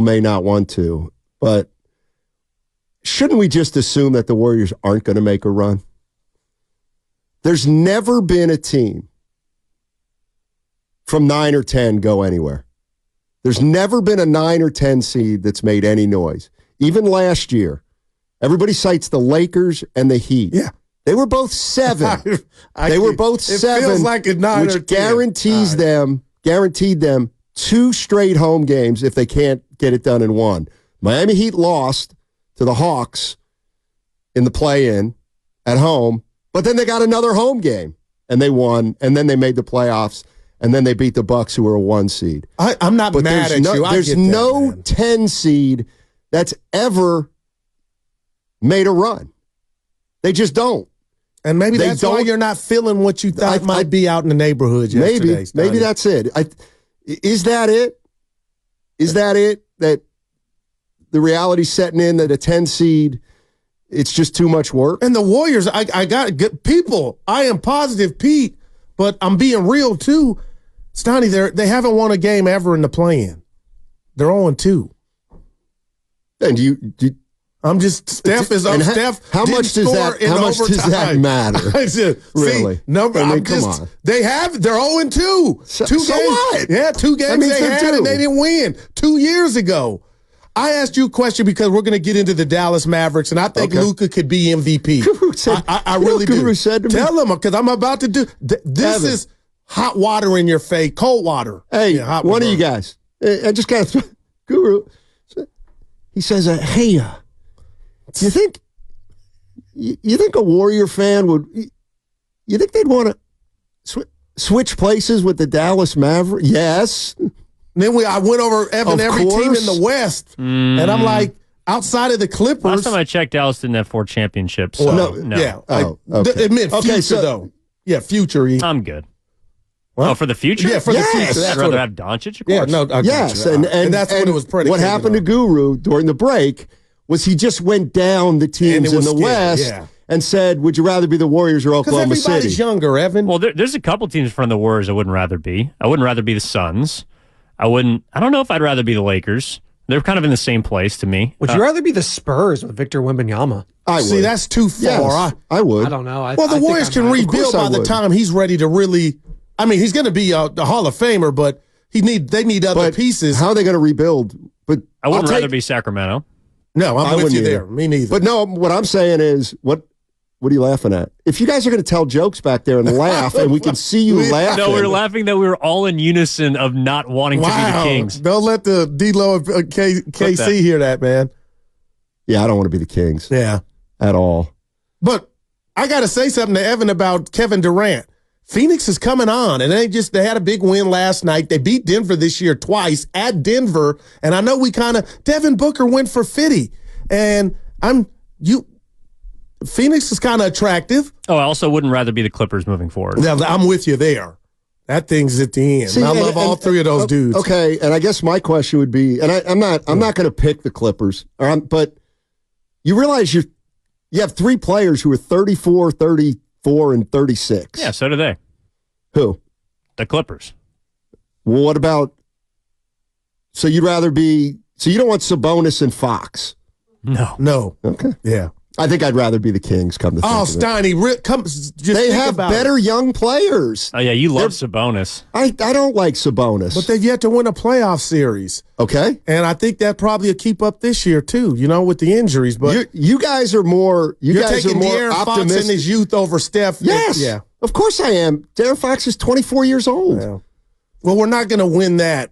may not want to, but shouldn't we just assume that the Warriors aren't going to make a run? There's never been a team from 9 or 10 go anywhere. There's never been a 9 or 10 seed that's made any noise. Even last year, everybody cites the Lakers and the Heat. Yeah. They were both 7. They were both 7. It feels like a 9 which or 10. guaranteed them 2 straight home games if they can't get it done in one. Miami Heat lost to the Hawks in the play-in at home, but then they got another home game, and they won, and then they made the playoffs, and then they beat the Bucks, who were a 1 seed. I'm not mad at you. There's no 10 seed that's ever made a run. They just don't. And maybe that's why you're not feeling what you thought might be out in the neighborhood yesterday. Maybe that's it. Is that it? Is that it? That the reality's setting in that a 10 seed, it's just too much work? And the Warriors, I got good people. I am positive, Pete, but I'm being real too. Steiny, they haven't won a game ever in the play-in. They're 0-2. And I'm just Steph is on Steph. How much does that matter? Really? See, come on. They're 0-2. So games. What? Yeah, 2 games they had and they didn't win 2 years ago. I asked you a question because we're going to get into the Dallas Mavericks, and I think Luka could be MVP. Guru said, I really do. Guru said to me, tell him because I'm about to do. This Evan. is hot water in your face, cold water. Hey, one of you guys. I just got to Guru. He says, "Hey, do you think a Warrior fan would? You think they'd want to switch places with the Dallas Mavericks?" Yes. And then I went over every team in the West, and I'm like, outside of the Clippers. Last time I checked, Dallas didn't have 4 championships. So no. Yeah. Okay. It meant future, though. Yeah, future. I'm good. What? Oh, for the future? Yeah, for the future. I'd rather have Doncic, of course. Yeah, no, yes, and that's what it was predicated what happened to Guru during the break was he just went down the teams in the West and said, would you rather be the Warriors or Oklahoma City? Everybody's younger, Evan. Well, there's a couple teams from the Warriors I wouldn't rather be. I wouldn't rather be the Suns. I don't know if I'd rather be the Lakers. They're kind of in the same place to me. Would you rather be the Spurs with Victor Wembanyama? I would. See, that's too far. Yes, I would. I don't know. The Warriors can rebuild by the time he's ready to really. I mean, he's going to be a Hall of Famer, but they need other pieces. How are they going to rebuild? But I wouldn't rather be Sacramento. No, I'm with you there. Me neither. But no, what I'm saying is, what are you laughing at? If you guys are going to tell jokes back there and laugh, and we can see you laughing. No, we were laughing that we were all in unison of not wanting to be the Kings. Don't let the D-Lo and KC hear that, man. Yeah, I don't want to be the Kings. Yeah. At all. But I got to say something to Evan about Kevin Durant. Phoenix is coming on, and they had a big win last night. They beat Denver this year twice at Denver, and I know Devin Booker went for 50, and Phoenix is kind of attractive. Oh, I also wouldn't rather be the Clippers moving forward. Now, I'm with you there. That thing's at the end. See, I love all 3 of those dudes. Okay, and I guess my question would be, and I'm not going to pick the Clippers, but you realize you have 3 players who are 34, 34, and 36. Yeah, so do they. Who? The Clippers. Well, what about? So you'd rather be? So you don't want Sabonis and Fox? No. Okay. Yeah. I think I'd rather be the Kings. Come to think of it. Steiny, they have better young players. Oh yeah, you love Sabonis. I don't like Sabonis, but they've yet to win a playoff series. Okay, and I think that probably will keep up this year too. With the injuries, but you guys are more. You're taking De'Aaron Fox in his youth over Steph. Yes, yeah, of course I am. De'Aaron Fox is 24 years old. Yeah. Well, we're not going to win that.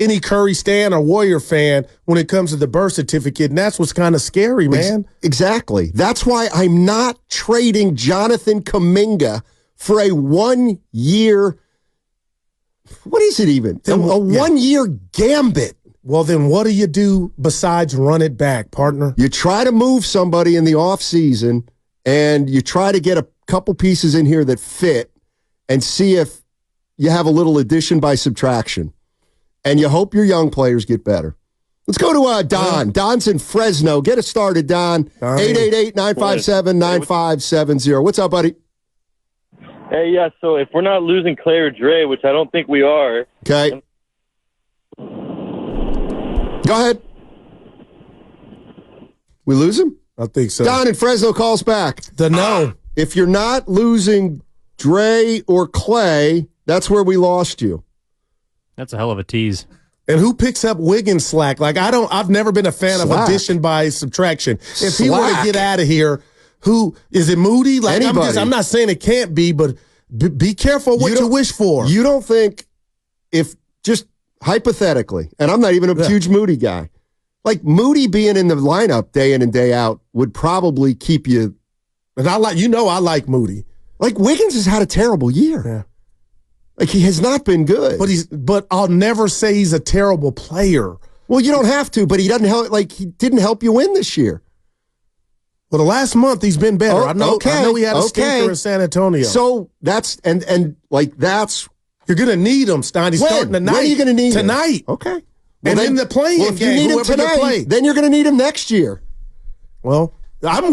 Any Curry stan or Warrior fan when it comes to the birth certificate, and that's what's kind of scary, man. Exactly. That's why I'm not trading Jonathan Kuminga for a 1 year. What is it even? A 1 year gambit. Well, then what do you do besides run it back, partner? You try to move somebody in the offseason, and you try to get a couple pieces in here that fit and see if you have a little addition by subtraction. And you hope your young players get better. Let's go to Don. Don's in Fresno. Get us started, Don. 888-957-9570. What's up, buddy? Hey, yeah, so if we're not losing Clay or Dre, which I don't think we are. Okay. Go ahead. We lose him? I think so. Don in Fresno calls back. No. If you're not losing Dre or Clay, that's where we lost you. That's a hell of a tease. And who picks up Wiggins slack? Like, I've never been a fan of addition by subtraction. If he were to get out of here, who is it? Moody? Like, I'm not saying it can't be, but be careful what you wish for. You don't think, if just hypothetically, and I'm not even a huge Moody guy, like Moody being in the lineup day in and day out would probably keep you. And I like Moody. Like, Wiggins has had a terrible year. Yeah. Like, he has not been good. But I'll never say he's a terrible player. Well, you don't have to, but he doesn't help. Like, he didn't help you win this year. Well, the last month he's been better. I know he had a stinker in San Antonio. So that's that's you're gonna need him, Steiny. Starting tonight. When are you gonna need him? Tonight? Okay. Well, and then the playing if game, you need him tonight, then you're gonna need him next year. Well, I'm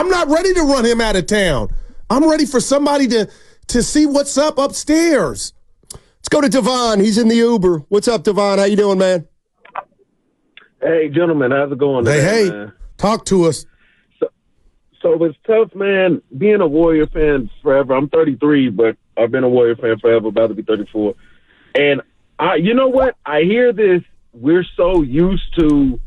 not ready to run him out of town. I'm ready for somebody to see what's up upstairs. Let's go to Devon. He's in the Uber. What's up, Devon? How you doing, man? Hey, gentlemen. How's it going today, man? Talk to us. So it's tough, man, being a Warrior fan forever. I'm 33, but I've been a Warrior fan forever, about to be 34. And you know what? I hear this, we're so used to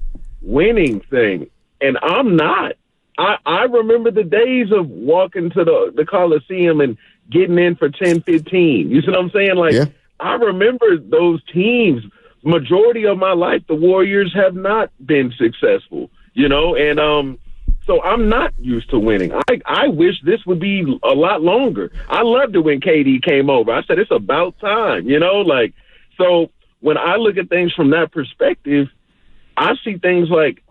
winning thing, and I'm not. I remember the days of walking to the Coliseum and getting in for 10, 15. You see what I'm saying? Like, yeah. I remember those teams. Majority of my life, the Warriors have not been successful, and so I'm not used to winning. I wish this would be a lot longer. I loved it when KD came over. I said, it's about time, so when I look at things from that perspective, I see things like,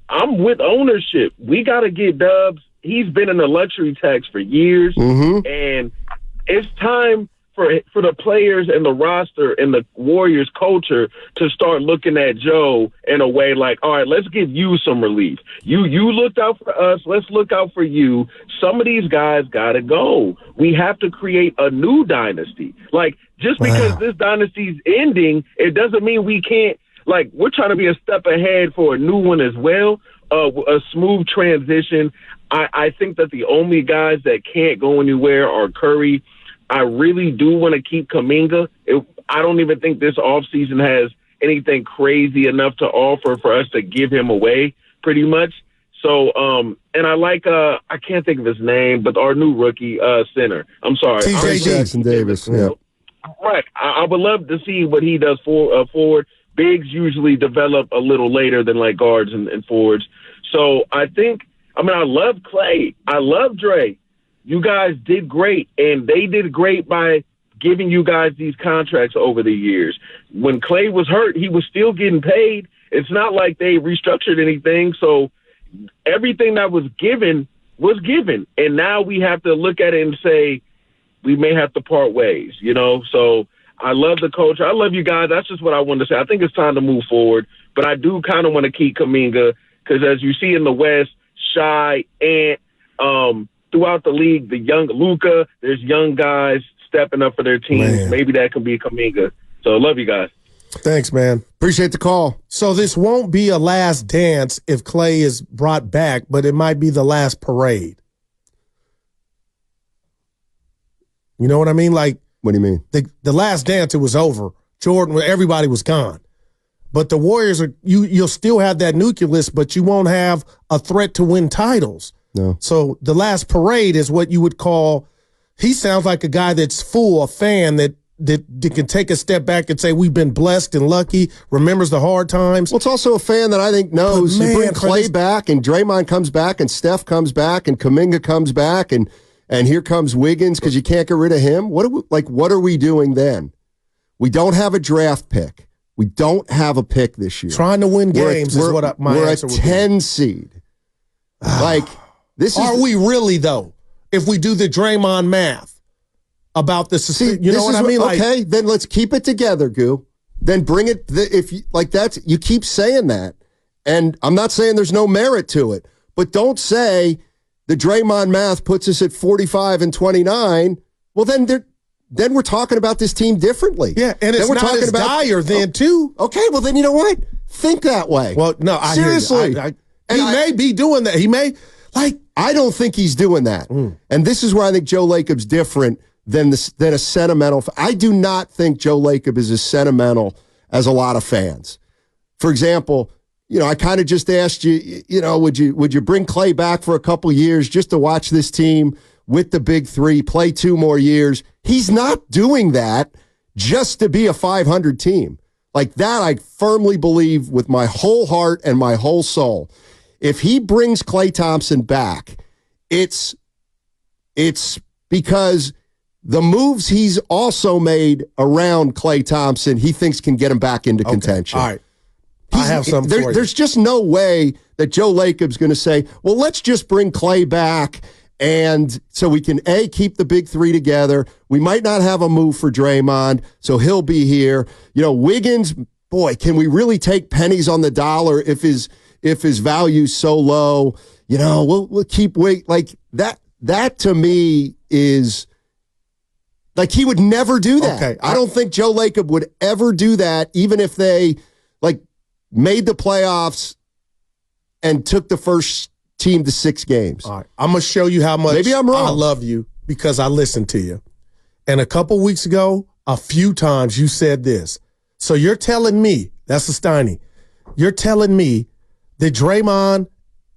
I'm with ownership. We got to get Dubs. He's been in the luxury tax for years, and it's time for the players and the roster and the Warriors culture to start looking at Joe in a way like, all right, let's give you some relief. You looked out for us. Let's look out for you. Some of these guys got to go. We have to create a new dynasty. Like, just because this dynasty's ending, it doesn't mean we can't. Like, we're trying to be a step ahead for a new one as well, a smooth transition. I think that the only guys that can't go anywhere are Curry. I really do want to keep Kuminga. I don't even think this offseason has anything crazy enough to offer for us to give him away, pretty much. So, and I like, I can't think of his name, but our new rookie center. I'm sorry. TJ Jackson Davis. Yeah. Right. I would love to see what he does forward. Bigs usually develop a little later than like guards and forwards. So I love Clay. I love Dre. You guys did great, and they did great by giving you guys these contracts over the years. When Clay was hurt, he was still getting paid. It's not like they restructured anything. So everything that was given, and now we have to look at it and say we may have to part ways, So I love the culture. I love you guys. That's just what I wanted to say. I think it's time to move forward, but I do kind of want to keep Kuminga because, as you see in the West, Shai, Ant, throughout the league, the young Luka, there's young guys stepping up for their teams. Man. Maybe that can be Kuminga. So love you guys. Thanks, man. Appreciate the call. So this won't be a last dance if Clay is brought back, but it might be the last parade. You know what I mean? Like, what do you mean? The last dance, it was over. Jordan, everybody was gone. But the Warriors, you'll still have that nucleus, but you won't have a threat to win titles. No. So the last parade is what you would call, he sounds like a guy that's full, a fan that can take a step back and say, we've been blessed and lucky, remembers the hard times. Well, it's also a fan that I think knows you bring Clay back and Draymond comes back and Steph comes back and Kuminga comes back and here comes Wiggins because you can't get rid of him. What are we doing then? We don't have a draft pick. We don't have a pick this year. Trying to win games is what my answer would be. We're a 10 seed. Are we really, though, if we do the Draymond math about the you know what I mean? Okay, then let's keep it together, Goo. Then bring it, you keep saying that. And I'm not saying there's no merit to it, but don't say the Draymond math puts us at 45 and 29. Well, then we're talking about this team differently. Yeah, and it's not as dire then, too. Okay, well, then you know what? think that way. Well, no, I seriously. Hear you. He may be doing that. He may I don't think he's doing that. And this is where I think Joe Lacob's different than a sentimental. I do not think Joe Lacob is as sentimental as a lot of fans. For example, I kind of just asked you, would you bring Clay back for a couple years just to watch this team with the big three play 2 more years? He's not doing that just to be a 500 team. Like that, I firmly believe with my whole heart and my whole soul. If he brings Klay Thompson back, it's because the moves he's also made around Klay Thompson, he thinks can get him back into contention. All right. I have something for you. There's just no way that Joe Lacob's going to say, well, let's just bring Klay back and so we can, A, keep the big three together. We might not have a move for Draymond, so he'll be here. Wiggins, boy, can we really take pennies on the dollar if his value's so low? We'll keep wait like that. That to me is like he would never do that. Okay, I don't think Joe Lacob would ever do that, even if they made the playoffs and took the first team to 6 games. All right. I'm going to show you how much maybe I'm wrong. I love you because I listened to you. And a couple weeks ago, a few times you said this. So you're telling me, that's the Steiny, you're telling me that Draymond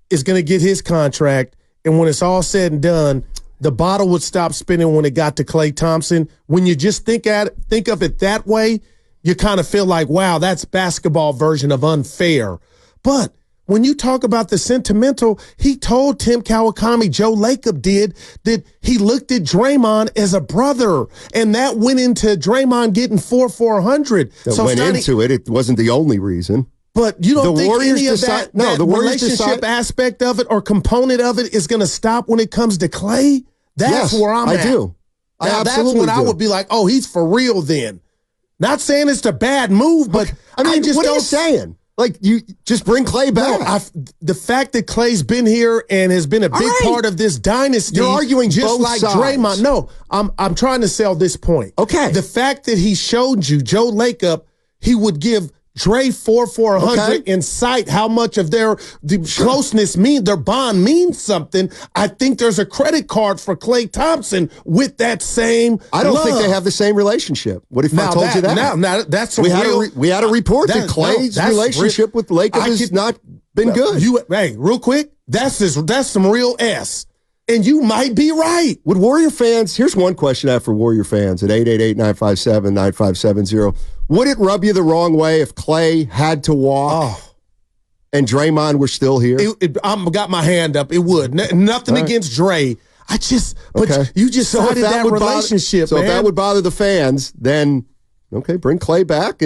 is going to get his contract, and when it's all said and done, the bottle would stop spinning when it got to Klay Thompson. When you just think of it that way, you kind of feel like, wow, that's basketball version of unfair. But when you talk about the sentimental, he told Tim Kawakami, Joe Lacob did, that he looked at Draymond as a brother, and that went into Draymond getting 400. That went into it. It wasn't the only reason. But you don't think Warriors any of that the Warriors relationship aspect of it or component of it is going to stop when it comes to Klay? That's where I'm at. I do. Now, that's when I would be like, oh, he's for real then. Not saying it's a bad move, but I just what don't. Are you saying? Like, you just bring Klay back. No, the fact that Klay's been here and has been a big part of this dynasty. You're arguing just both like sides. Draymond. No, I'm trying to sell this point. Okay. The fact that he showed you, Joe Lacob, he would give Dre 400 and cite how much of their closeness their bond means something. I think there's a credit card for Klay Thompson with that same I don't love. think they have the same relationship. What if I told you that? Now that's we had a report that Klay's relationship with Lacob has not been good. Hey, real quick, that's some real S. And you might be right. Would Warrior fans, here's one question I have for Warrior fans at 888-957-9570. Would it rub you the wrong way if Klay had to walk and Draymond were still here? I got my hand up. It would. Nothing against Dre. But you just cited that relationship, man. So if that would bother the fans, then, bring Klay back.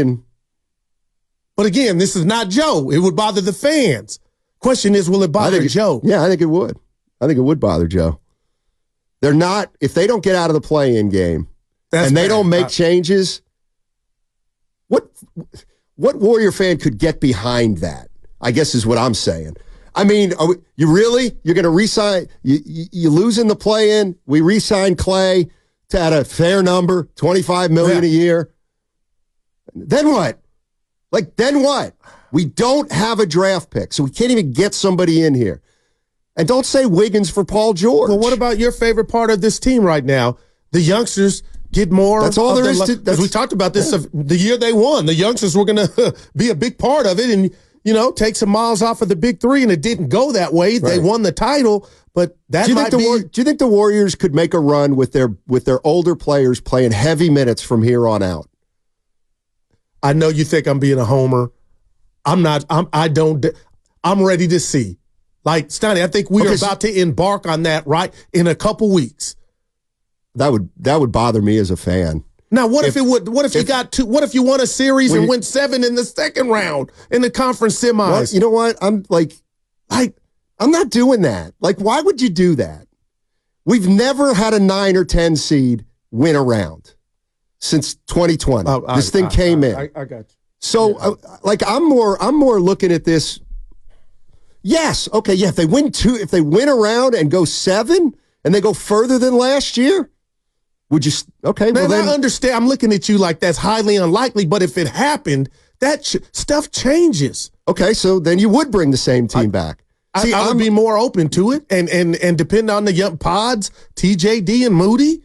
But again, this is not Joe. It would bother the fans. Question is, will it bother Joe? Yeah, I think it would. I think it would bother Joe. They're not, if they don't get out of the play-in game they don't make changes, what Warrior fan could get behind that, I guess is what I'm saying. I mean, you're going to re-sign, you lose in the play-in, we re-sign Klay at a fair number, $25 million a year. Then what? Then what? We don't have a draft pick, so we can't even get somebody in here. And don't say Wiggins for Paul George. Well, what about your favorite part of this team right now? The youngsters get more. That's all there is to. Because we talked about this the year they won. The youngsters were going to be a big part of it and, take some miles off of the big three, and it didn't go that way. Right. They won the title, but that do you think the Warriors could make a run with their older players playing heavy minutes from here on out? I know you think I'm being a homer. I'm not. I'm ready to see. Like, Steiny, I think we are about to embark on that in a couple weeks. That would bother me as a fan. Now, what if you won a series and went 7 in the second round in the conference semis? Well, you know what? I'm not doing that. Like, why would you do that? We've never had a 9 or 10 seed win a round since 2020. This thing came in. I got you. So, I'm more looking at this. Yes. Okay. Yeah. If they win a round and go 7 and they go further than last year, would you? Okay. Well, then I understand. I'm looking at you like that's highly unlikely. But if it happened, stuff changes. Okay, so then you would bring the same team back. See, I would be more open to it, and depend on the young pods, TJD and Moody.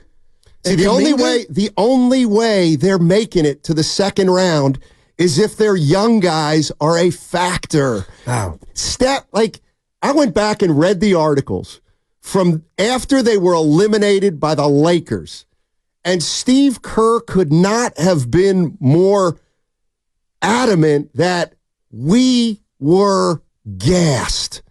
See, the only way they're making it to the second round is if their young guys are a factor. Wow. I went back and read the articles from after they were eliminated by the Lakers, and Steve Kerr could not have been more adamant that we were gassed.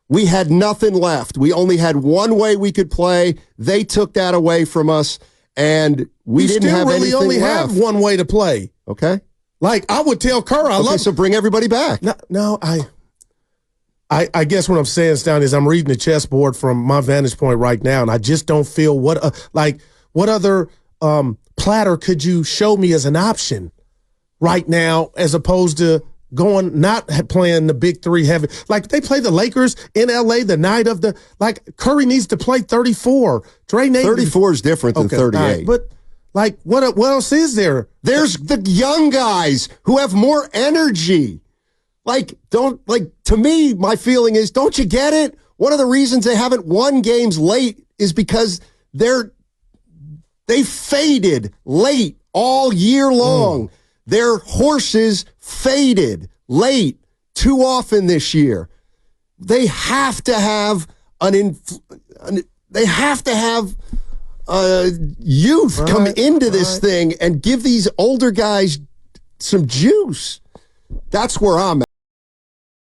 We had nothing left. We only had one way we could play. They took that away from us, and we didn't have anything left. only have one way to play. Okay. Like I would tell Kerr, so bring everybody back. No, I guess what I'm saying, Steiny, is I'm reading the chessboard from my vantage point right now, and I just don't feel what other platter could you show me as an option right now, as opposed to not playing the big three heavy. Like they play the Lakers in LA the night of Curry needs to play 34. 34 is different than 38. Right, but what else is there? There's the young guys who have more energy. To me, my feeling is, don't you get it? One of the reasons they haven't won games late is because they faded late all year long. Their horses faded late too often this year. They have to have youth come into this thing and give these older guys some juice. That's where I'm at.